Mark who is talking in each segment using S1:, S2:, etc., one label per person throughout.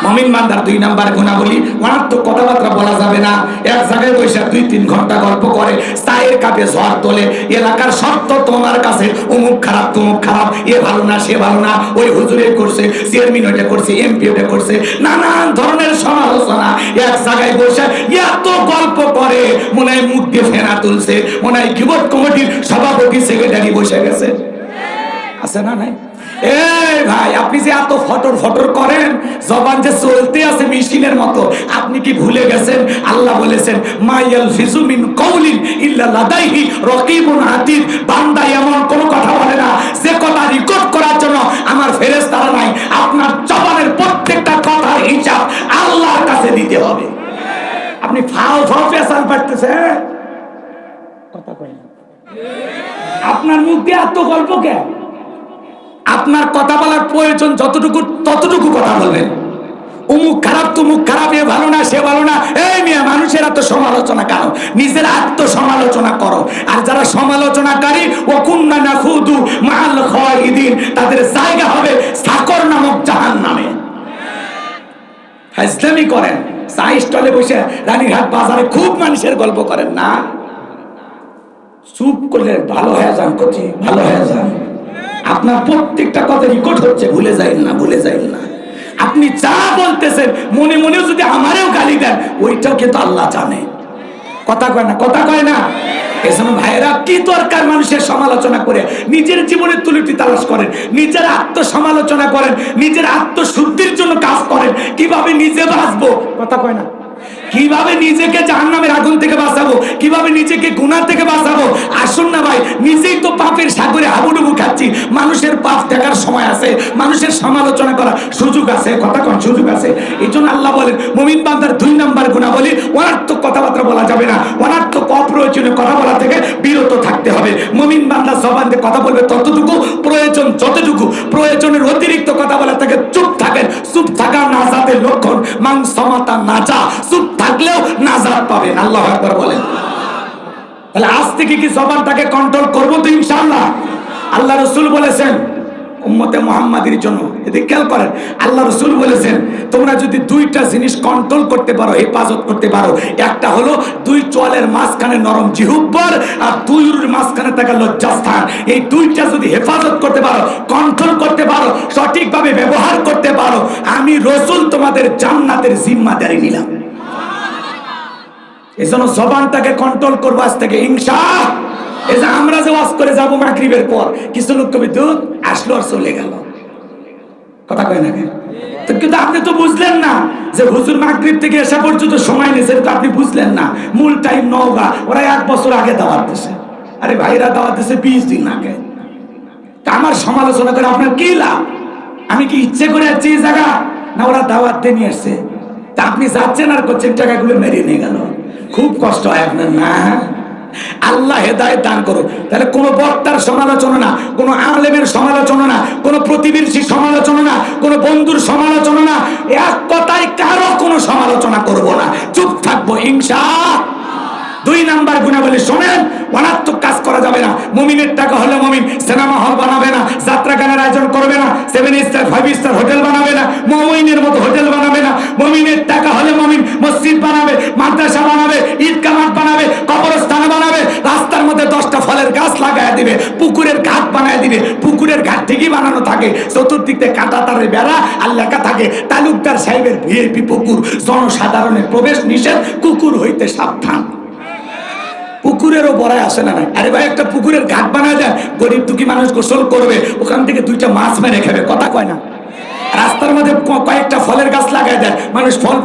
S1: মুমিন বান্দার 2 নাম্বার গুণাবলী, মারাত্মক কথাবার্তা বলা যাবে না। এক জায়গায় বসে 2-3 ঘন্টা গল্প করে, চায়ের কাপে ঝড় তোলে, এলাকার সত্য তোমার কাছে, অমুক খারাপ তমুক খারাপ, এ ভালো না সে ভালো না, ওই হুজুরে করছে, চেয়ারম্যান ওইটা করছে, এমপি ওইটা করছে, নানান ধরনের সমালোচনা। এক জায়গায় বসে এত গল্প করে, মনে হয় মুখ দিয়ে ফেনা তুলছে, মনে হয় গিবত কমিটির সভাপতি সেক্রেটারি বসে গেছে। আছে না নাই? এই ভাই, আপনি যে এত ফটর ফটর করেন, জবান যে চলতে আছে মেশিনের মতো, আপনি কি ভুলে গেছেন আল্লাহ বলেছেন মাইয়াল ফিজু মিন কাউলিন ইল্লা লাদাইহি রাকিবুন আতীদ। বান্দা এমন কোন কথা বলে না যে কথা রেকর্ড করার জন্য আমার ফেরেশতারা নাই। আপনার জবানের প্রত্যেকটা কথার হিসাব আল্লাহর কাছে দিতে হবে। আপনি ফাও ফাও পেশাল পাড়তেছেন, কথা কই না। আপনার মুখ দিয়ে এত গল্প কেন? আপনার কথা বলার প্রয়োজন যতটুকু ততটুকু কথা বলবেন। অমুক খারাপ তমুক খারাপ, এ ভালো না সে ভালো না, এই মিয়া মানুষের এত সমালোচনা কেন? নিজের আত্মসমালোচনা করো। আর যারা সমালোচনাকারী, ওয়াকুন্না নাখুদু মাআল খায়িদিন, তাদের জায়গা হবে সাকর নামক জাহান্নামে। ফাজলামি করেন, চা স্টলে বসে রানীঘাট বাজারে খুব মানুষের গল্প করেন না, চুপ করলে ভালো হয়ে যান, করছি ভালো হয়ে যান। আপনার প্রত্যেকটা কথা রেকর্ড হচ্ছে, ভুলে যাইন না, ভুলে যাইন না। আপনি যা বলতেছেন মনে মনেও যদি আমারেও গালি দেন, ওইটাও কিন্তু আল্লাহ জানে। কথা কয় না, কথা কয় না। এজন্য ভাইরা, কি দরকার মানুষের সমালোচনা করে? নিজের জীবনের তুলটি তালাশ করেন, নিজের আত্মসমালোচনা করেন, নিজের আত্মশুদ্ধির জন্য কাজ করেন। কিভাবে নিজে বাঁচবো, কথা কয় না। কিভাবে নিজেকে জাহান্নামের আগুন থেকে বাঁচাবো, কিভাবে নিজেকে গুনাহ থেকে বাঁচাবো। আসুন না ভাই, নিজেই তো পাপের সাগরে হাবুডুবু খাচ্ছি। মানুষের পাপ দেখার সময় আছে, মানুষের সমালোচনা করার সুযোগ আছে, কথা কোন সুযোগ আছে। এই জন্য আল্লাহ বলেন মুমিন বান্দার 2 নাম্বার গুণাবলী, অনার্থক কথাবার্তা বলা যাবে না, অনার্থক অপ্রয়োজনীয় কথা বলা থেকে বিরত থাকতে হবে। মুমিন বান্দা জবান দিয়ে কথা বলবে ততটুকু, প্রয়োজন যতটুকু, প্রয়োজনের অতিরিক্ত কথা বলা থেকে চুপ থাকেন। চুপ থাকা নাজাতের লক্ষণ, মান সামাতা নাজা, চুপ থাকলেও নাজাত পাবেন। আল্লাহু আকবার বলেন। তাহলে আজ থেকে কি জবানটাকে কন্ট্রোল করবো তো ইনশাআল্লাহ। আল্লাহ রাসূল বলেছেন উম্মতে মুহাম্মাদের জন্য, এদিকে খেয়াল করেন, আল্লাহ রাসূল বলেছেন তোমরা যদি 2টা জিনিস কন্ট্রোল করতে পারো, হেফাজত করতে পারো, একটা হলো 2 চোয়ালের মাঝখানে নরম জিহ্বার, আর 2 মাঝখানে থাকা লজ্জাস্থান। এই 2টা যদি হেফাজত করতে পারো, কন্ট্রোল করতে পারো, সঠিকভাবে ব্যবহার করতে পারো, আমি রাসূল তোমাদের জান্নাতের জিম্মাদারি নিলাম। এজন্য জবানটাকে কন্ট্রোল করবো আজ থেকে ইনশাআল্লাহ। এই যে আমরা যে ওয়াজ করে যাবো মাগরিবের পর, কিছু লোক কবি দুধ আসলো আর চলে গেল, কথা কয় না। কিন্তু আপনি তো বুঝলেন না যে হুজুর মাগরিব থেকে এসা পর্যন্ত সময় নিয়েছে, তো আপনি বুঝলেন না মূল টাইম 9 ওরা 1 বছর আগে দাওয়াত দিছে। আরে ভাইরা দাওয়াত দিছে 20 দিন আগে। তা আমার সমালোচনা করে আপনার কি লাভ? আমি কি ইচ্ছে করে যাচ্ছি এই জায়গা, না ওরা দাওয়াত দিয়ে নিয়ে আসছে? তা আপনি যাচ্ছেন আর করছেন, টাকাগুলো মেরিয়ে নিয়ে গেল। খুব কষ্ট হয় আপনার না? আল্লাহ হেদায়েত দান করুন। তাহলে কোনো বক্তার সমালোচনা না, কোনো আলেমের সমালোচনা না, কোনো প্রতিবেশীর সমালোচনা না, কোনো বন্ধুর সমালোচনা না, এক কথায় কারো কোনো সমালোচনা করব না, চুপ থাকবো ইনশাআল্লাহ। 2 নাম্বার গুণাবলী শোনেন, অনার্থক কাজ করা যাবে না। মুমিনের টাকা হলে মুমিন সিনেমা হল বানাবে না, যাত্রা গানের আয়োজন করবে না, 7 স্টার 5 স্টার হোটেল বানাবে না, মুমিনের মতো হোটেল বানাবে না। মুমিনের টাকা হলে মুমিন মসজিদ বানাবে, মাদ্রাসা বানাবে, ঈদগাহ মাঠ বানাবে, কবরস্থান বানাবে, রাস্তার মধ্যে 10টা ফলের গাছ লাগায় দিবে, পুকুরের ঘাট বানায় দিবে। পুকুরের ঘাট ঠিকই বানানো থাকে, চতুর্দিক দিয়ে কাঁটা তারের বেড়া আর লেখা থাকে তালুকদার সাহেবের ভিআইপি পুকুর, জনসাধারণের প্রবেশ নিষেধ, কুকুর হইতে সাবধান। পুকুরেরও বড়াই আসে না। আরে ভাই, একটা পুকুরের ঘাট বানায় দেয়, গরিব দুঃখী মানুষ গোসল করবে, ওখান থেকে 2টা মাছ মেরে খাবে, কথা কয় না। রাস্তার মধ্যে কয়েকটা ফলের গাছ লাগায় দেয়, মানুষ ফল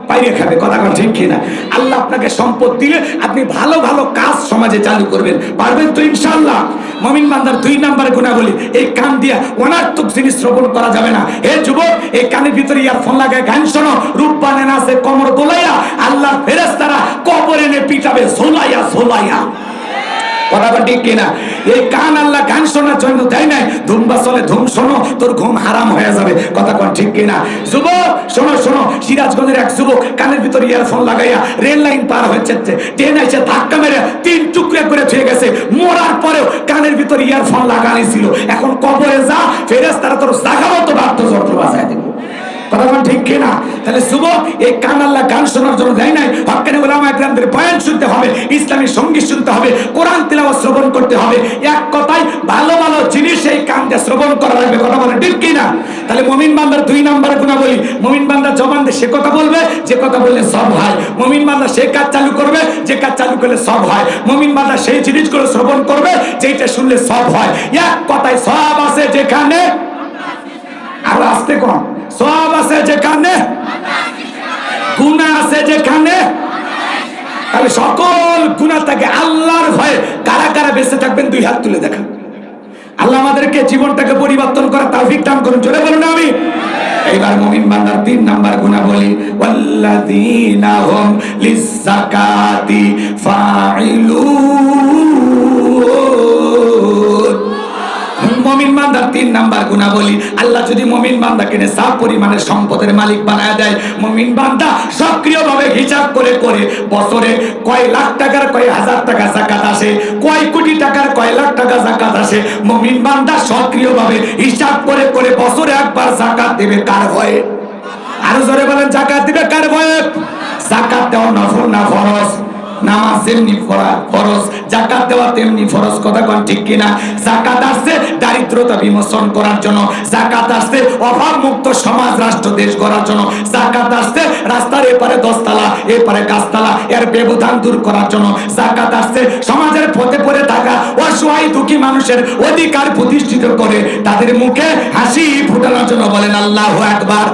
S1: পাইয়ে খাবে, কথা কয় ঠিক কিনা? আল্লাহ আপনাকে সম্পদ দিলে আপনি ভালো ভালো কাজ সমাজে চালু করবেন, পারবেন তো ইনশাআল্লাহ। মুমিন বান্দার 2 নাম্বার গুণাবলী, এই কান দিয়া অনার্থক জিনিস শ্রবণ করা যাবে না। হে যুবক, এই কানের ভিতরে ইয়ারফোন লাগায় গান শোনো, রূপবান নাচে কোমর দোলাইয়া, আল্লাহর ফেরেশতারা কবরে এনে পিটাবে ঝোলাইয়া ঝোলাইয়া, কথা ঠিক কিনা? এই কান আল্লাহ গান শোনার জন্য দেয় নাই। ধুম বাসলে ধুম শোনো, তোর ঘুম হারাম হয়ে যাবে, কথা কোন ঠিক কিনা? যুবক শোনো শোনো, সিরাজগঞ্জের এক যুবক কানের ভিতরে ইয়ারফোন লাগাইয়া রেল লাইন পার হচ্ছে, ট্রেন এসে ধাক্কা মেরে 3 টুকরে করে ছুঁয়ে গেছে। মরার পরেও কানের ভিতরে ইয়ারফোন লাগানো ছিল। এখন কবরে যা, ফেরেশতারা তোর জাগামতো বাদ্যযন্ত্র বাজায় দেবে, কথা বলেন ঠিক কিনা? তাহলে যুবক, এই কান আল্লাহ গান শোনার জন্য দেয় নাই। হক্কানি উলামা ইকরামদের বয়ান শুনতে হবে, ইসলামী সঙ্গীত শুনতে হবে, কোরআন তিলাওয়াত শ্রবণ করতে হবে। এক কথায় ভালো ভালো জিনিস এই কান দিয়ে শ্রবণ করা লাগবে। কথা বলেন ঠিক কিনা? তাহলে মুমিন বান্দার 2 নাম্বার গুণাবলী, মুমিন বান্দা জবান দিয়ে সে কথা বলবে যে কথা বললে সব হয়। মুমিন বান্দা সেই কাজ চালু করবে যে কাজ চালু করলে সব হয়। মুমিন বান্দা সেই জিনিসগুলো শ্রবণ করবে যেটা শুনলে সব হয়। এক কথায় সব আছে যেখানে, আর আসতে কোন সব আছে যেখানে, গুনাহ আছে যেখানে। তাহলে সকল গুনাহ থেকে আল্লাহর ভয়ে কারা কারা বেঁচে থাকবেন 2 হাত তুলে দেখান। আল্লাহ আমাদেরকে জীবনটাকে পরিবর্তন করার তৌফিক দান করুন। জোরে বলুন আমিন। এইবার মুমিন বান্দার 3 নাম্বার গুণাবলী, ওয়াল্লাযীনা হুম লিয-যাকাতি ফাইলুন। মুমিন বান্দার 3 নাম্বার গুণাবলী, আল্লাহ যদি মুমিন বান্দাকে নেশা পরিমাণের সম্পদের মালিক বানায় দেয়, মুমিন বান্দা সক্রিয়ভাবে হিসাব করে করে বছরে কয় লাখ টাকার কয় হাজার টাকা যাকাত আসে, কয় কোটি টাকার কয় লাখ টাকা যাকাত আসে, মুমিন বান্দা সক্রিয়ভাবে হিসাব করে করে বছরে একবার যাকাত দেবে কার ভয়ে? আরো জোরে বলেন, যাকাত দিবে কার ভয়ে? যাকাত দেওয়া নফল না ফরজ? নামাজ যেমনি ফরজ, যাকাত দেওয়া তেমনি ফরজ। কথা কোন ঠিক কিনা? যাকাত আসছে দারিদ্রতা বিমোচন করার জন্য, যাকাত আসছে অভাব মুক্ত সমাজ রাষ্ট্র দেশ গড়ার জন্য, যাকাত আসছে রাস্তার এপারে 10 তালা এপারে গাছতলা এর ব্যবধান দূর করার জন্য, যাকাত আসছে সমাজের পথে পড়ে থাকা অসহায় দুঃখী মানুষের অধিকার প্রতিষ্ঠিত করে তাদের মুখে হাসি ফুটানোর জন্য। বলেন আল্লাহু আকবার।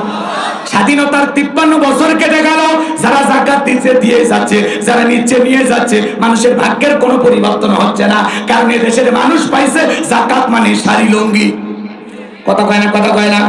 S1: স্বাধীনতার 53 বছর কেটে গেল, যারা যাকাত দিচ্ছে দিয়ে যাচ্ছে, যারা নিচ্ছে নিয়ে যাচ্ছে, মানুষের ভাগ্যের কোনো পরিবর্তন হচ্ছে না। কারণ দেশের মানুষ পাইছে যাকাত মানে শাড়ি লুঙ্গি। কথা কয় না? কথা কয় না?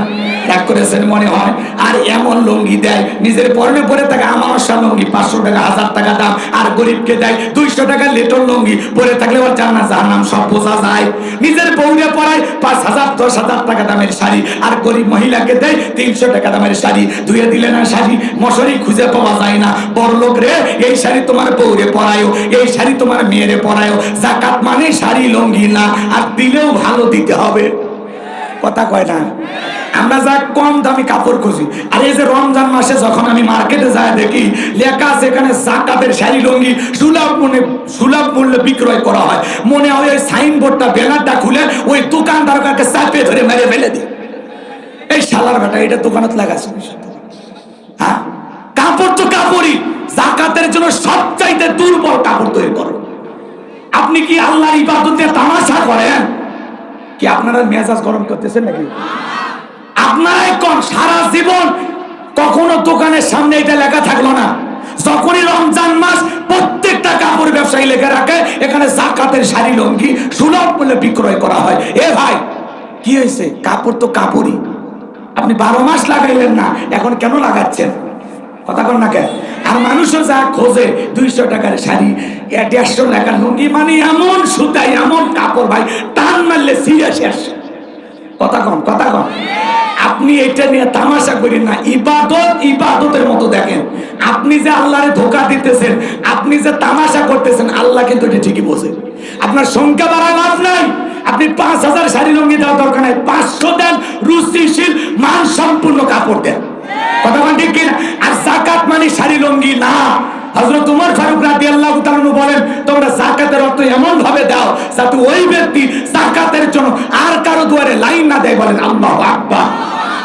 S1: রাগ করেছেন মনে হয়। আর এমন লুঙ্গি দেয় নিজের পরনে পরে থাকে, আমানসা লুঙ্গি 500 টাকা 1000 টাকা দাম, আর গরিবকে দেয় 200 টাকা লেটন লুঙ্গি, পরে থাকলে ওর জান্নাত জাহান্নাম সব বোঝা যায়। নিজের বউরে পরায় 5000 10,000 টাকা দামের শাড়ি, আর গরিব মহিলাকে দেয় 300 টাকা দামের শাড়ি। ধুয়ে দিলে না শাড়ি, মশারি খুঁজে পাওয়া যায় না। বড় লোক রে, এই শাড়ি তোমার বউরে পরায়ও, এই শাড়ি তোমার মেয়েরে পরায়ও। যাকাত মানে শাড়ি লুঙ্গি না, আর দিলেও ভালো দিতে হবে। কথা কয় না? আমরা যা কম দামি কাপড় খুঁজি, আর এই যে রমজান মাসে যখন আমি মার্কেটে যাই দেখি লেখা আছে এখানে যাকাতের শাড়ি লুঙ্গি সুলভ মূল্যে বিক্রয় করা হয়, মনে হয় ওই সাইনবোর্ডটা ব্যানারটা খুলে ওই দোকানদারকে চাপে ধরে মেরে ফেলে দিই। এই শালার বেটা, এটা দোকানত লাগাচ্ছে। হ্যাঁ, কাপড় তো কাপড়ই, যাকাতের জন্য সবচাইতে দুর্বল কাপড় তৈরি করো। আপনি কি আল্লাহর ইবাদতে তামাশা করেন? কি আপনারা মেজাজ গরম করতেছেন নাকি? আপনারাই কোন সারা জীবন কখনো দোকানের সামনে এটা লেখা থাকলো না, যখনই রমজান মাস প্রত্যেকটা কাপড় ব্যবসায়ী লেখা রাখে এখানে যাকাতের শাড়ি লুঙ্গি সুলভ মূল্যে বিক্রয় করা হয়। এ ভাই, কি হয়েছে? কাপড় তো কাপড়ই, আপনি 12 মাস লাগাইলেন না, এখন কেন লাগাচ্ছেন? কথা কন না কেন? আর মানুষও যা খোঁজে 200 টাকার শাড়ি, 150 টাকার লুঙ্গি, মানে এমন সুতাই এমন কাপড় ভাই, টান মারলে ছিঁড়ে শেষ। কথা কন, কথা কন। আপনি এটা নিয়ে তামাশা করেন না, ইবাদত ইবাদতের মতো দেখেন। আপনি যে আল্লাহরে ধোঁকা দিতেছেন, আপনি যে তামাশা করতেছেন, আল্লাহ কিন্তু এটা ঠিকই বোঝে। আপনার সংখ্যা বাড়ায় লাভ নাই। আপনি 5000 শাড়ি লুঙ্গি দেওয়ার দরকার নাই, 500 দেন, রুচিশীল মান সম্পূর্ণ কাপড় দেন। কথা বলেন ঠিক কিনা? আর যাকাত মানে শাড়ি লুঙ্গি না। হযরত ওমর ফারুক রাদিয়াল্লাহু তাআলা বলেন, তোমরা যাকাতের অর্থ এমন ভাবে দাও যাতে ওই ব্যক্তি যাকাতের জন্য আর কারো দুয়ারে লাইন না দেয়। বলেন আল্লাহু আকবার।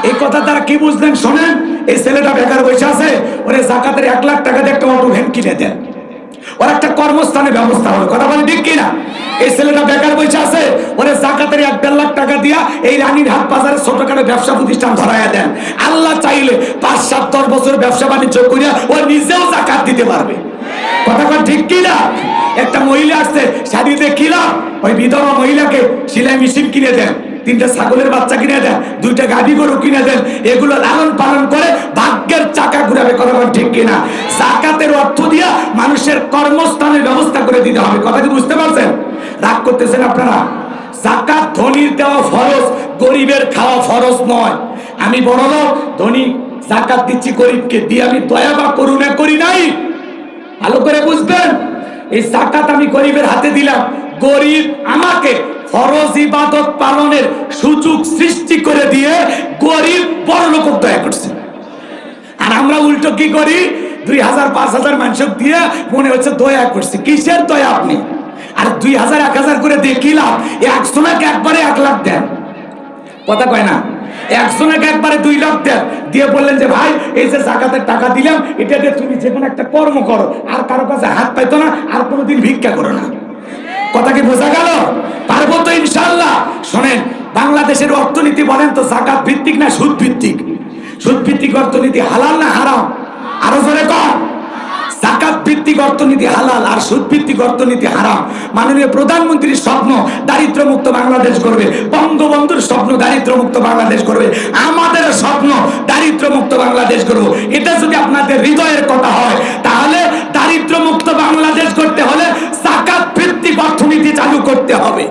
S1: এই কথা তারা কি বুঝলেন শোনেন। এই ছেলেটা বেকার বসে আছে, ওরে যাকাতের 1 লাখ টাকা দিয়ে একটা অটো ভ্যান কিনে দেন, ওর একটা কর্মস্থানের ব্যবস্থা হবে। কথা বলেন ঠিক কিনা? এই ছেলেটা বেকার বসে আছে, ওরে যাকাতের 1-1.5 লাখ টাকা দিয়া এই রানীরহাট বাজারে ছোটখাটো ব্যবসা প্রতিষ্ঠান ধরাইয়া দেন। আল্লাহ চাইলে 5-7-10 বছর ব্যবসা বাণিজ্য করিয়া ও নিজেও যাকাত দিতে পারবে। কথা বলেন ঠিক কিনা? একটা মহিলা আসছে শাড়ি দেখিলাম, ওই বিধবা মহিলাকে সেলাই মেশিন কিনে দেন, 3টা ছাগলের বাচ্চা কিনে দেন, 2টা গাভী গরু কিনে দেন, এগুলো লালন পালন করে ভাগ্যের চাকা ঘুরাবে। কথা বলেন ঠিক কিনা? যাকাতের অর্থ দিয়া মানুষের কর্মস্থানের ব্যবস্থা করে দিতে হবে। কথা কি বুঝতে পারছেন? রাগ করতেছেন আপনারা? যাকাত ধনীর দেওয়া ফরজ, গরিবের খাওয়া ফরজ নয়। আমি বড় লোক, ধনী যাকাত দিচ্ছি, গরিবকে দিয়ে আমি দয়া বা করুণা করি নাই। ভালো করে বুঝবেন, এই যাকাত আমি গরিবের হাতে দিলাম, গরিব আমাকে ফরজ ইবাদত পালনের সুযোগ সৃষ্টি করে দিয়ে গরিব বড় লোক দয়া করছে। তো কি করি 2000 5000 মানুষ দিয়ে মনে হচ্ছে দয়া করছি। কিসের দয়া আপনি? আর 2000 1000 করে দিয়ে কি লাভ? একজনকে একবারে 1 লাখ দেন, কথা কয় না? একজনকে একবারে 2 লাখ দেন, দিয়ে বললেন যে ভাই এই যে জাকাতের টাকা দিলাম এটা দিয়ে তুমি যে কোনো একটা কর্ম করো, আর কারো কাছে হাত পাইতো না, আর কোনোদিন ভিক্ষা করো না। কথা কি বোঝা গেল? পারবো তো ইনশাআল্লাহ। শোনেন, বাংলাদেশের অর্থনীতি বলেন তো জাকাত ভিত্তিক না সুদ ভিত্তিক? সুদ ভিত্তিক অর্থনীতি হালাল না হারাম? আরো জোরে কর। জাকাত ভিত্তিক অর্থনীতি হালাল আর সুদ ভিত্তিক অর্থনীতি হারাম। মাননীয় প্রধানমন্ত্রীর স্বপ্ন দারিদ্র মুক্ত বাংলাদেশ করবে, বঙ্গবন্ধুর স্বপ্ন দারিদ্র মুক্ত বাংলাদেশ করবে, আমাদের স্বপ্ন দারিদ্র মুক্ত বাংলাদেশ করব। এটা যদি আপনাদের হৃদয়ের কথা হয় তাহলে দারিদ্র মুক্ত বাংলাদেশ করতে হলে জাকাত ভিত্তিক অর্থনীতি চালু করতে হবে।